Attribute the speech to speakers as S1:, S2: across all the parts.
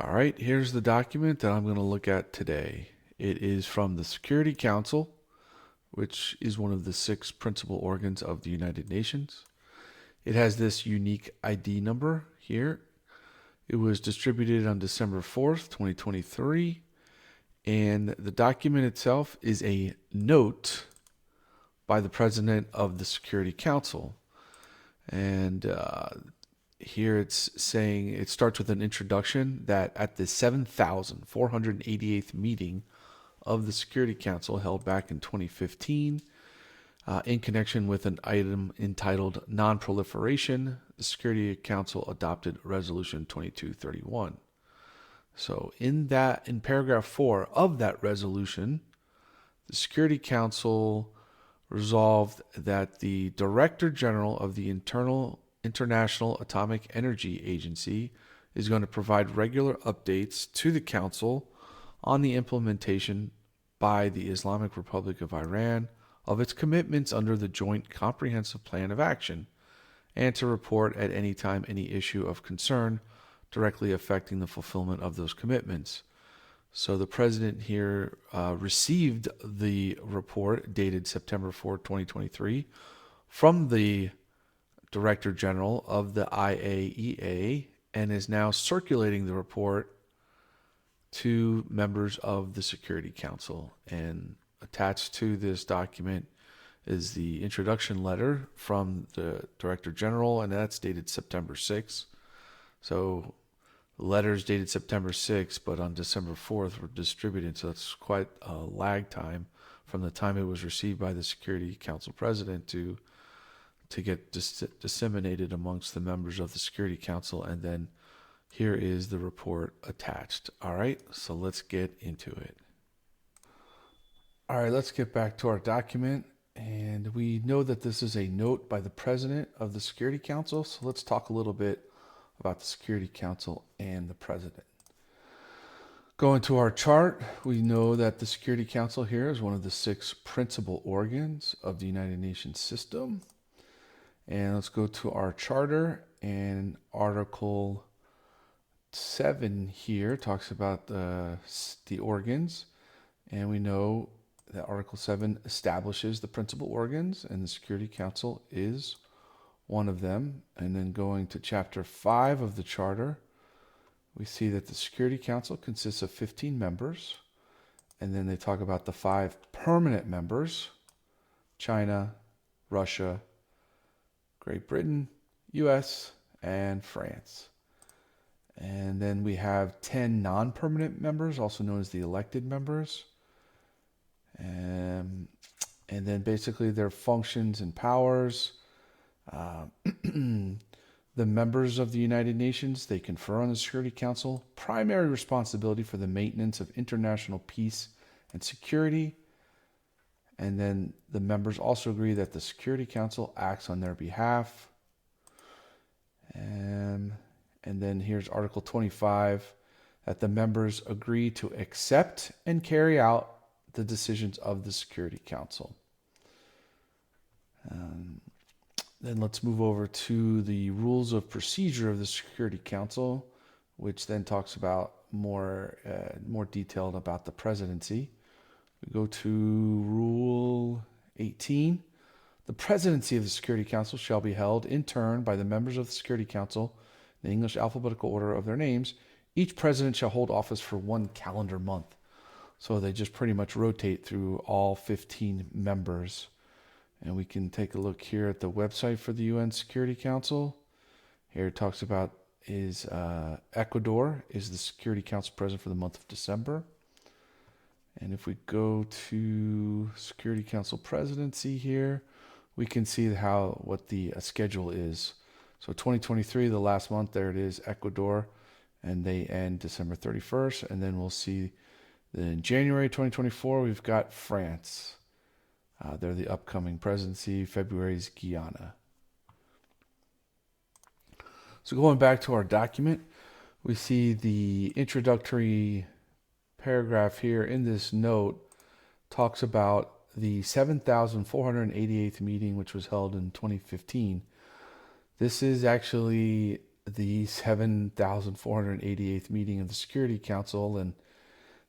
S1: All right, here's the document that I'm going to look at today. It is from the Security Council, which is one of the 6 principal organs of the United Nations. It has this unique ID number here. It was distributed on December 4th, 2023, and the document itself is a note by the President of the Security Council. And here it's saying, it starts with an introduction that at the 7,488th meeting of the Security Council held back in 2015, in connection with an item entitled Non-Proliferation, the Security Council adopted Resolution 2231. So in paragraph 4 of that resolution, the Security Council resolved that the Director General of the International Atomic Energy Agency is going to provide regular updates to the Council on the implementation by the Islamic Republic of Iran of its commitments under the Joint Comprehensive Plan of Action, and to report at any time any issue of concern directly affecting the fulfillment of those commitments. So the President here received the report dated September 4, 2023 from the Director General of the IAEA and is now circulating the report to members of the Security Council. And attached to this document is the introduction letter from the Director General, and that's dated September 6. So the letters dated September 6, but on December 4th were distributed, so that's quite a lag time from the time it was received by the Security Council President to get disseminated amongst the members of the Security Council, and then here is the report attached. All right, so let's get into it. All right, let's get back to our document. And we know that this is a note by the President of the Security Council. So let's talk a little bit about the Security Council and the President. Going to our chart, we know that the Security Council here is one of the 6 principal organs of the United Nations system. And let's go to our charter, and Article 7 here talks about the organs. And we know that Article 7 establishes the principal organs, and the Security Council is one of them. And then going to Chapter 5 of the Charter, we see that the Security Council consists of 15 members. And then they talk about the 5 permanent members: China, Russia, Great Britain, US, and France. And then we have 10 non-permanent members, also known as the elected members. And then basically their functions and powers. The members of the United Nations, they confer on the Security Council primary responsibility for the maintenance of international peace and security. And then the members also agree that the Security Council acts on their behalf. And then here's Article 25, that the members agree to accept and carry out the decisions of the Security Council. Then let's move over to the rules of procedure of the Security Council, which then talks about more detailed about the presidency. We go to Rule 18. The presidency of the Security Council shall be held in turn by the members of the Security Council in the English alphabetical order of their names. Each president shall hold office for 1 calendar month. So they just pretty much rotate through all 15 members. And we can take a look here at the website for the UN Security Council. Here it talks about Ecuador is the Security Council president for the month of December. And if we go to Security Council presidency here, we can see what the schedule is. So 2023, the last month, there it is, Ecuador, and they end December 31st. And then we'll see that in January 2024, we've got France. They're the upcoming presidency. February's Guyana. So going back to our document, we see the introductory paragraph here in this note talks about the 7,488th meeting, which was held in 2015. This is actually the 7,488th meeting of the Security Council, and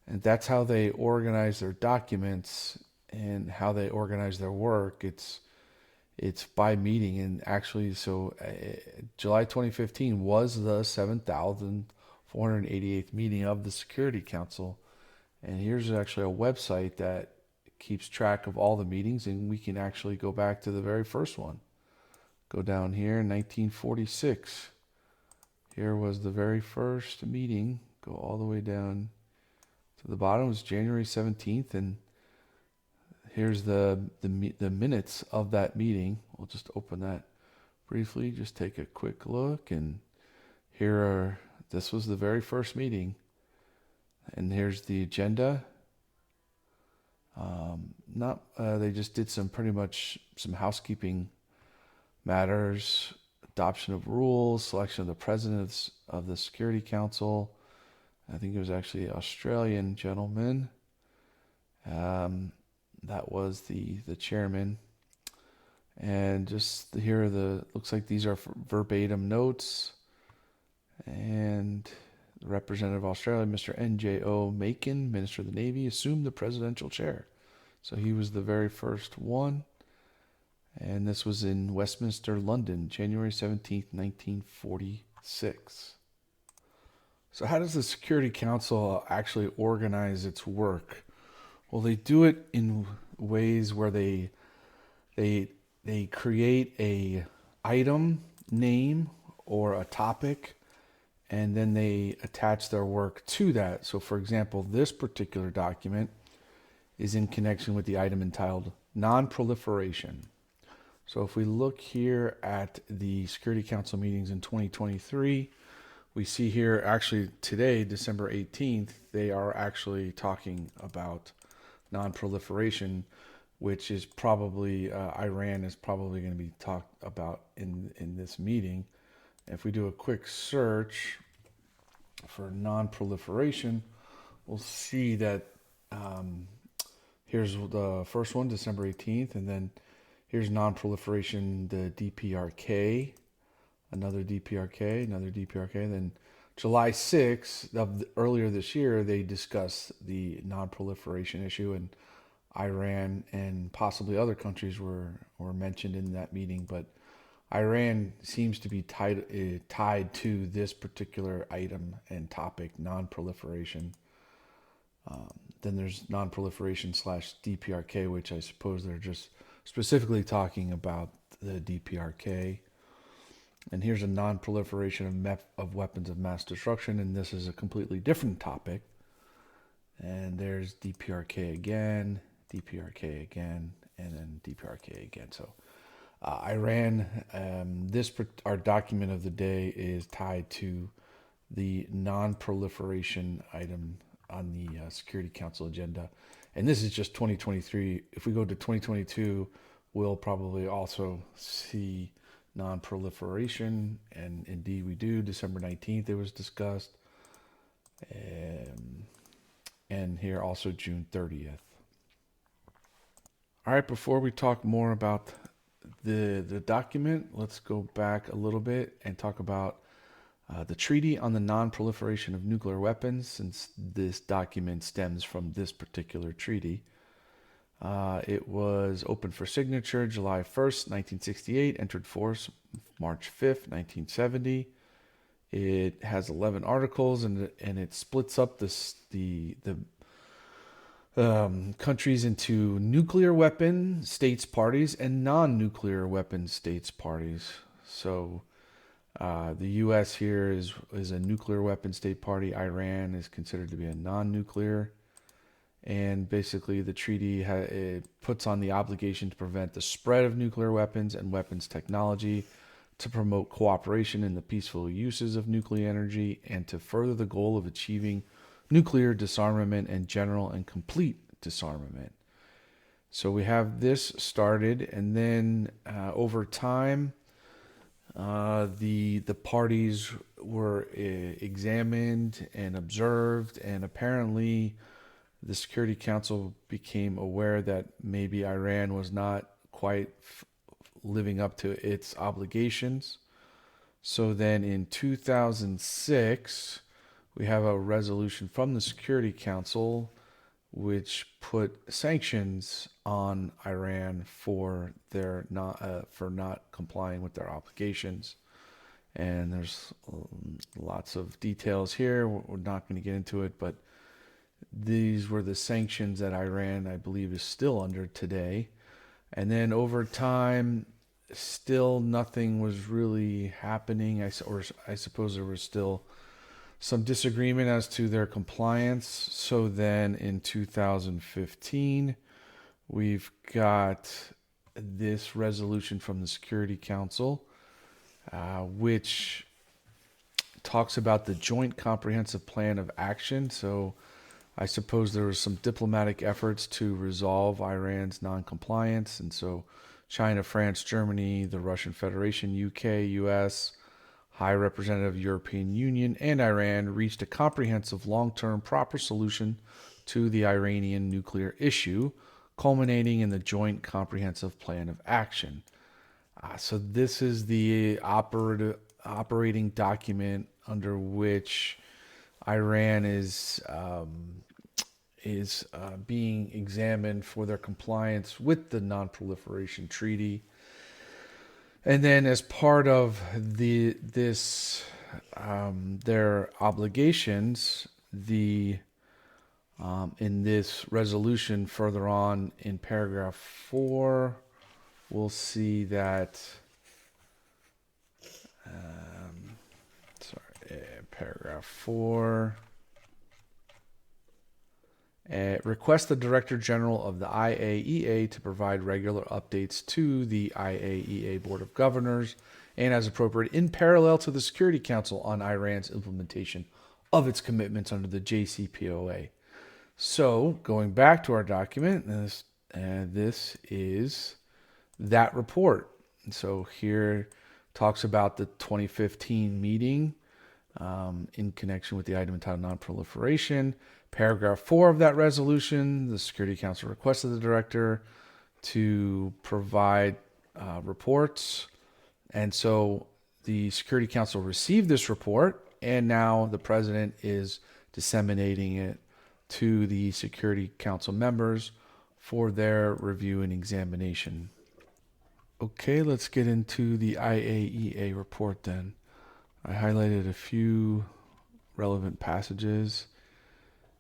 S1: that's how they organize their documents and how they organize their work. It's by meeting, and actually, so July 2015 was the 7,488th meeting of the Security Council. And here's actually a website that keeps track of all the meetings, and we can actually go back to the very first one. Go down here, 1946. Here was the very first meeting. Go all the way down to the bottom. It was January 17th, and here's the minutes of that meeting. We'll just open that briefly, just take a quick look, and this was the very first meeting. And here's the agenda. They just did pretty much some housekeeping matters, adoption of rules, selection of the president of the Security Council. I think it was actually an Australian gentleman. That was the chairman. And just here looks like these are verbatim notes. And the representative of Australia, Mr. N.J.O. Macon, Minister of the Navy, assumed the presidential chair. So he was the very first one. And this was in Westminster, London, January 17th, 1946. So how does the Security Council actually organize its work? Well, they do it in ways where they create a item, name, or a topic, and then they attach their work to that. So, for example, this particular document is in connection with the item entitled Non-Proliferation. So if we look here at the Security Council meetings in 2023, we see here actually today, December 18th, they are actually talking about non-proliferation, which is probably, Iran is probably going to be talked about in this meeting. If we do a quick search for non-proliferation, we'll see that here's the first one, December 18th, and then here's non-proliferation, the DPRK, another DPRK, then July 6th, earlier this year, they discussed the non-proliferation issue, and Iran and possibly other countries were mentioned in that meeting, but Iran seems to be tied to this particular item and topic, non-proliferation. Then there's non-proliferation / DPRK, which I suppose they're just specifically talking about the DPRK. And here's a non-proliferation of weapons of mass destruction, and this is a completely different topic. And there's DPRK again, and then DPRK again. So Iran, our document of the day is tied to the non-proliferation item on the Security Council agenda. And this is just 2023. If we go to 2022, we'll probably also see non-proliferation, and indeed we do. December 19th it was discussed, and here also June 30th. All right, before we talk more about the document, let's go back a little bit and talk about the Treaty on the Non-Proliferation of Nuclear Weapons, since this document stems from this particular treaty. It was opened for signature July 1st, 1968, entered force March 5th, 1970. It has 11 articles, and it splits up the countries into nuclear weapon states parties and non-nuclear weapon states parties. So the U.S. here is a nuclear weapon state party. Iran is considered to be a non-nuclear. And basically the treaty it puts on the obligation to prevent the spread of nuclear weapons and weapons technology, to promote cooperation in the peaceful uses of nuclear energy, and to further the goal of achieving nuclear disarmament and general and complete disarmament. So we have this started, and then over time, the parties were examined and observed, and apparently the Security Council became aware that maybe Iran was not quite living up to its obligations. So then in 2006, we have a resolution from the Security Council which put sanctions on Iran for their not complying with their obligations. And there's lots of details here. We're not going to get into it, but these were the sanctions that Iran, I believe, is still under today. And then over time, still nothing was really happening. I suppose there was still some disagreement as to their compliance. So then in 2015, we've got this resolution from the Security Council, which talks about the Joint Comprehensive Plan of Action. So I suppose there was some diplomatic efforts to resolve Iran's non-compliance. And so China, France, Germany, the Russian Federation, UK, US, High Representative, European Union, and Iran reached a comprehensive, long-term, proper solution to the Iranian nuclear issue, culminating in the Joint Comprehensive Plan of Action. So this is the operating document under which Iran is being examined for their compliance with the Non-Proliferation Treaty. And then, as part of their obligations, in this resolution further on in paragraph 4, we'll see that. Paragraph 4. Request the Director General of the IAEA to provide regular updates to the IAEA Board of Governors and, as appropriate, in parallel to the Security Council on Iran's implementation of its commitments under the JCPOA. So, going back to our document, this is that report. And so here talks about the 2015 meeting in connection with the item entitled Non-Proliferation. Paragraph 4 of that resolution, the Security Council requested the director to provide reports. And so the Security Council received this report, and now the president is disseminating it to the Security Council members for their review and examination. Okay, let's get into the IAEA report then. I highlighted a few relevant passages.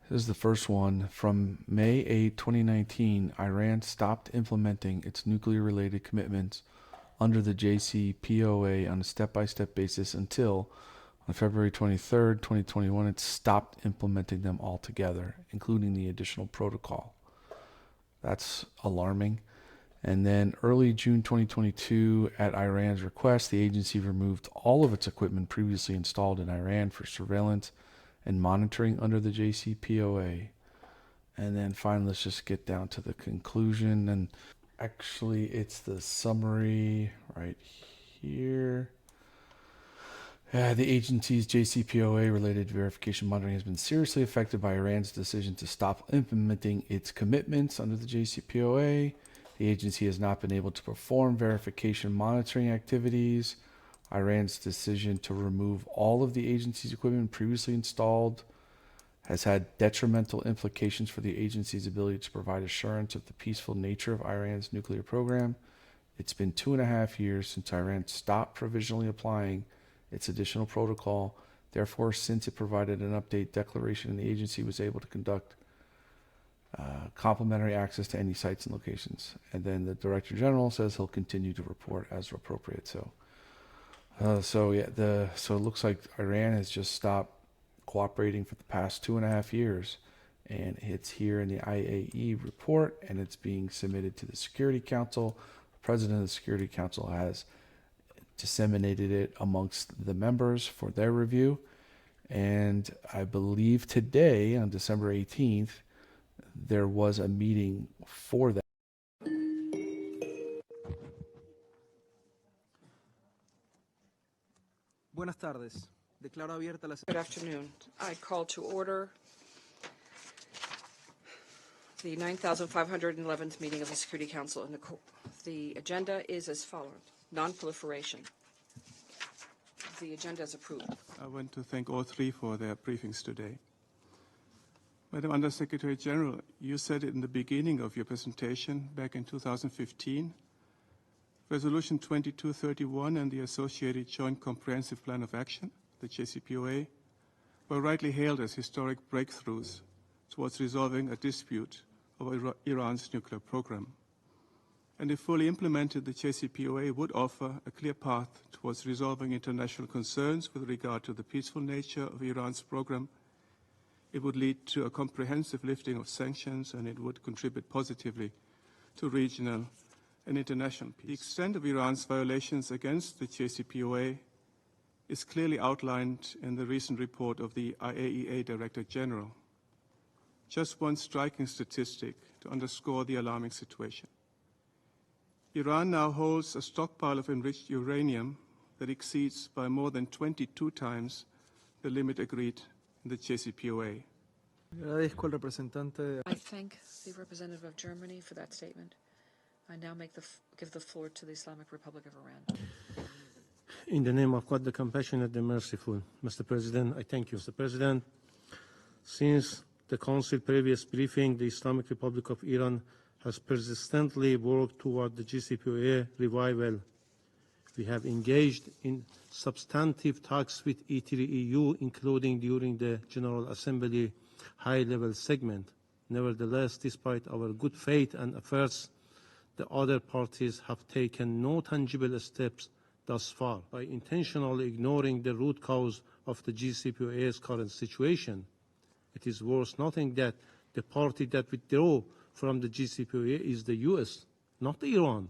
S1: This is the first one. From May 8, 2019, Iran stopped implementing its nuclear-related commitments under the JCPOA on a step-by-step basis until, on February 23, 2021, it stopped implementing them altogether, including the additional protocol. That's alarming. And then early June 2022, at Iran's request, the agency removed all of its equipment previously installed in Iran for surveillance and monitoring under the JCPOA. And then finally, let's just get down to the conclusion. And actually, it's the summary right here. The agency's JCPOA related verification monitoring has been seriously affected by Iran's decision to stop implementing its commitments under the JCPOA. The agency has not been able to perform verification monitoring activities. Iran's decision to remove all of the agency's equipment previously installed has had detrimental implications for the agency's ability to provide assurance of the peaceful nature of Iran's nuclear program. It's been 2.5 years since Iran stopped provisionally applying its additional protocol. Therefore, since it provided an update declaration, the agency was able to conduct complimentary access to any sites and locations. And then the Director General says he'll continue to report as appropriate. So it looks like Iran has just stopped cooperating for the past 2.5 years, and it's here in the IAEA report, and it's being submitted to the Security Council. The President of the Security Council has disseminated it amongst the members for their review, and I believe today, on December 18th, there was a meeting for that.
S2: Buenas tardes. Declaro abierta la
S3: Good afternoon. I call to order the 9,511th meeting of the Security Council. The agenda is as follows. Non-proliferation. the agenda as approved.
S4: I want to thank all three for their briefings today. Madam Undersecretary General, you said it in the beginning of your presentation back in 2015. Resolution 2231 and the associated Joint Comprehensive Plan of Action, the JCPOA, were rightly hailed as historic breakthroughs towards resolving a dispute over Iran's nuclear program. And if fully implemented, the JCPOA would offer a clear path towards resolving international concerns with regard to the peaceful nature of Iran's program. It would lead to a comprehensive lifting of sanctions, and it would contribute positively to regional and international peace. The extent of Iran's violations against the JCPOA is clearly outlined in the recent report of the IAEA Director General. Just one striking statistic to underscore the alarming situation. Iran now holds a stockpile of enriched uranium that exceeds by more than 22 times the limit agreed in the JCPOA.
S2: Agradezco al representante.
S3: I thank the representative of Germany for that statement. I now give the floor to the Islamic Republic of Iran.
S5: In the name of God, the compassionate and merciful, Mr. President, I thank you. Mr. President, since the Council previous briefing, the Islamic Republic of Iran has persistently worked toward the JCPOA revival. We have engaged in substantive talks with E3EU, including during the General Assembly high-level segment. Nevertheless, despite our good faith and efforts, the other parties have taken no tangible steps thus far. By intentionally ignoring the root cause of the JCPOA's current situation, it is worth noting that the party that withdrew from the JCPOA is the US, not Iran.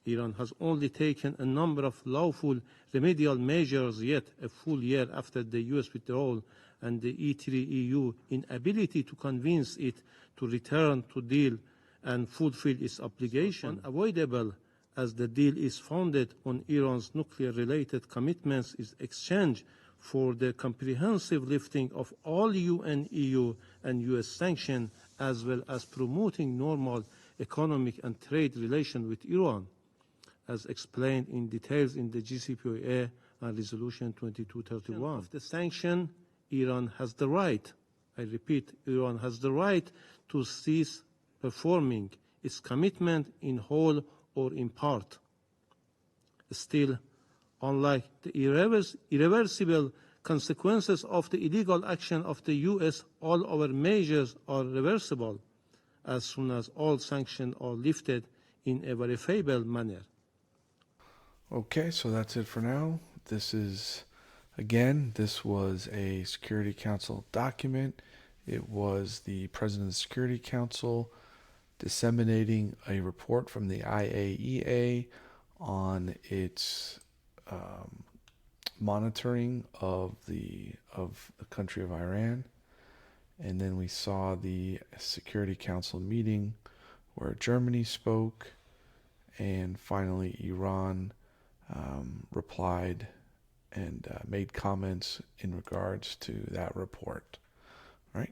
S5: Iran has only taken a number of lawful remedial measures, yet a full year after the US withdrawal and the E3EU inability to convince it to return to deal and fulfill its obligation, unavoidable as the deal is founded on Iran's nuclear-related commitments, is exchange for the comprehensive lifting of all UN, EU, and US sanctions, as well as promoting normal economic and trade relations with Iran, as explained in details in the JCPOA and Resolution 2231. Of the sanction, Iran has the right, I repeat, Iran has the right to cease performing its commitment in whole or in part. Still, unlike the irreversible consequences of the illegal action of the US, all our measures are reversible as soon as all sanctions are lifted in a verifiable manner.
S1: Okay, so that's it for now. This was a Security Council document. It was the President of the Security Council disseminating a report from the IAEA on its monitoring of the country of Iran. And then we saw the Security Council meeting where Germany spoke, and finally Iran replied and made comments in regards to that report.